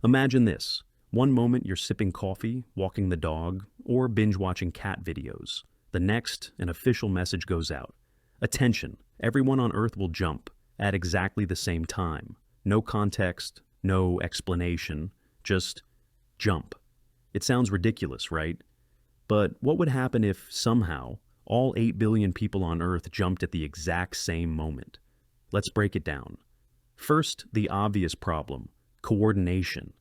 Imagine this. One moment you're sipping coffee, walking the dog, or binge-watching cat videos. The next, an official message goes out. Attention, everyone on Earth will jump at exactly the same time. No context, no explanation, just jump. It sounds ridiculous, right? But what would happen if, somehow, all 8 billion people on Earth jumped at the exact same moment? Let's break it down. First, the obvious problem, coordination.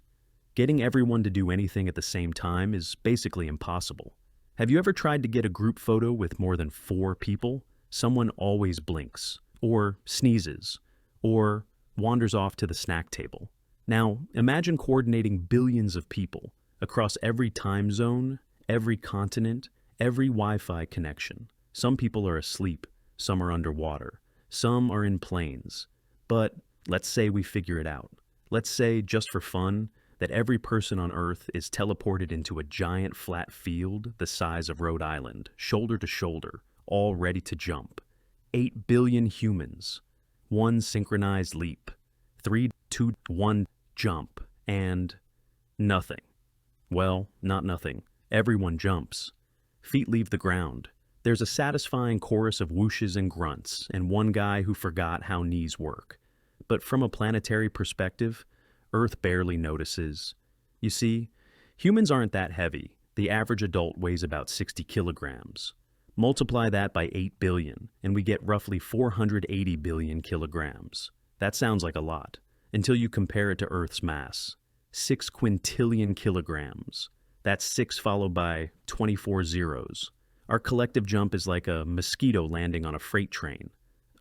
Getting everyone to do anything at the same time is basically impossible. Have you ever tried to get a group photo with more than 4 people? Someone always blinks, or sneezes, or wanders off to the snack table. Now, imagine coordinating billions of people across every time zone, every continent, every Wi-Fi connection. Some people are asleep, some are underwater, some are in planes. But let's say we figure it out. Let's say, just for fun, that every person on Earth is teleported into a giant flat field the size of Rhode Island, shoulder to shoulder, all ready to jump. 8 billion humans. One synchronized leap. 3, 2, 1, jump. And nothing. Well, not nothing. Everyone jumps. Feet leave the ground. There's a satisfying chorus of whooshes and grunts, and one guy who forgot how knees work. But from a planetary perspective, Earth barely notices. You see, humans aren't that heavy. The average adult weighs about 60 kilograms. Multiply that by 8 billion, and we get roughly 480 billion kilograms. That sounds like a lot, until you compare it to Earth's mass. 6 quintillion kilograms. That's 6 followed by 24 zeros. Our collective jump is like a mosquito landing on a freight train.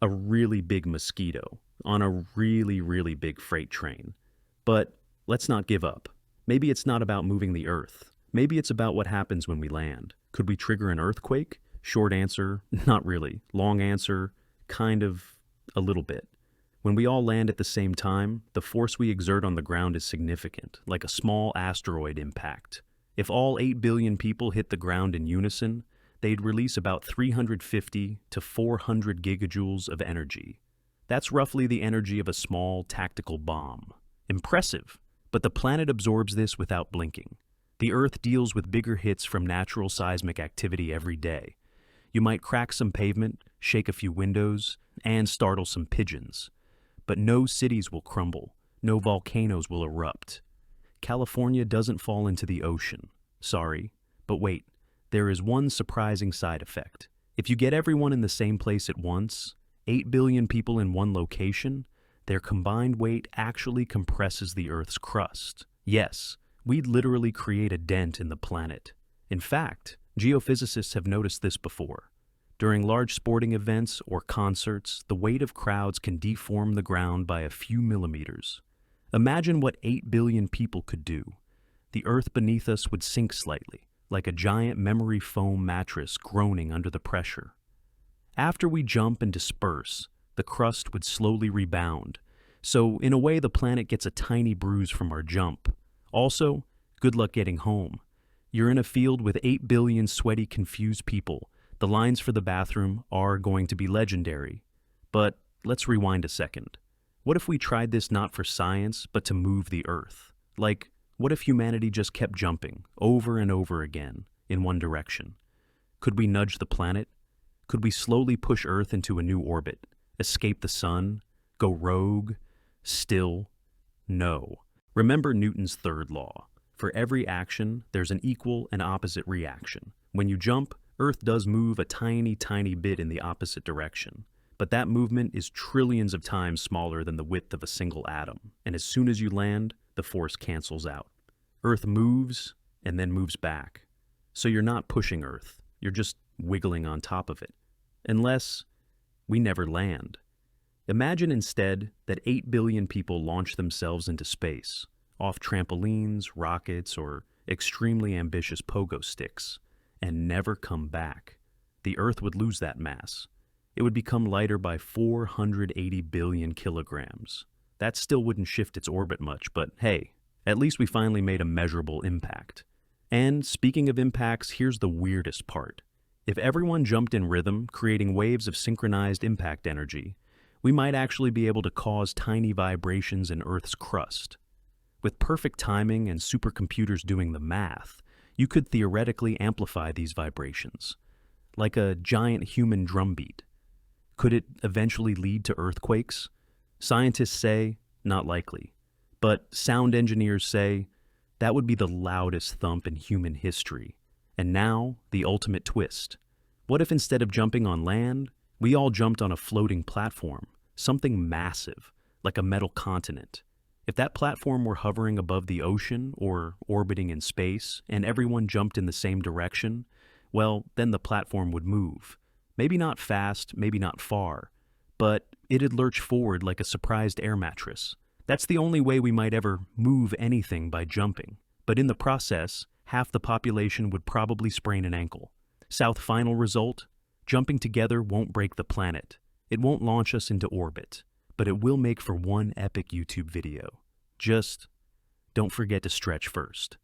A really big mosquito on a really, really big freight train. But let's not give up. Maybe it's not about moving the Earth. Maybe it's about what happens when we land. Could we trigger an earthquake? Short answer, not really. Long answer, kind of, a little bit. When we all land at the same time, the force we exert on the ground is significant, like a small asteroid impact. If all 8 billion people hit the ground in unison, they'd release about 350 to 400 gigajoules of energy. That's roughly the energy of a small tactical bomb. Impressive, but the planet absorbs this without blinking. The Earth deals with bigger hits from natural seismic activity every day. You might crack some pavement, shake a few windows, and startle some pigeons. But no cities will crumble, no volcanoes will erupt. California doesn't fall into the ocean. Sorry, but wait, there is one surprising side effect. If you get everyone in the same place at once, 8 billion people in one location, their combined weight actually compresses the Earth's crust. Yes, we'd literally create a dent in the planet. In fact, geophysicists have noticed this before. During large sporting events or concerts, the weight of crowds can deform the ground by a few millimeters. Imagine what 8 billion people could do. The Earth beneath us would sink slightly, like a giant memory foam mattress groaning under the pressure. After we jump and disperse, the crust would slowly rebound. So, in a way, the planet gets a tiny bruise from our jump. Also, good luck getting home. You're in a field with 8 billion sweaty, confused people. The lines for the bathroom are going to be legendary. But let's rewind a second. What if we tried this not for science, but to move the Earth? Like, what if humanity just kept jumping, over and over again, in one direction? Could we nudge the planet? Could we slowly push Earth into a new orbit? Escape the sun? Go rogue? Still, no. Remember Newton's third law. For every action, there's an equal and opposite reaction. When you jump, Earth does move a tiny, tiny bit in the opposite direction. But that movement is trillions of times smaller than the width of a single atom. And as soon as you land, the force cancels out. Earth moves and then moves back. So you're not pushing Earth. You're just wiggling on top of it. Unless we never land. Imagine instead that 8 billion people launch themselves into space, off trampolines, rockets, or extremely ambitious pogo sticks, and never come back. The Earth would lose that mass. It would become lighter by 480 billion kilograms. That still wouldn't shift its orbit much, but hey, at least we finally made a measurable impact. And speaking of impacts, here's the weirdest part. If everyone jumped in rhythm, creating waves of synchronized impact energy, we might actually be able to cause tiny vibrations in Earth's crust. With perfect timing and supercomputers doing the math, you could theoretically amplify these vibrations, like a giant human drumbeat. Could it eventually lead to earthquakes? Scientists say, not likely. But sound engineers say, that would be the loudest thump in human history. And now, the ultimate twist. What if instead of jumping on land, we all jumped on a floating platform, something massive, like a metal continent? If that platform were hovering above the ocean or orbiting in space, and everyone jumped in the same direction, well, then the platform would move. Maybe not fast, maybe not far, but it'd lurch forward like a surprised air mattress. That's the only way we might ever move anything by jumping. But in the process, half the population would probably sprain an ankle. South final result? Jumping together won't break the planet. It won't launch us into orbit, but it will make for one epic YouTube video. Just don't forget to stretch first.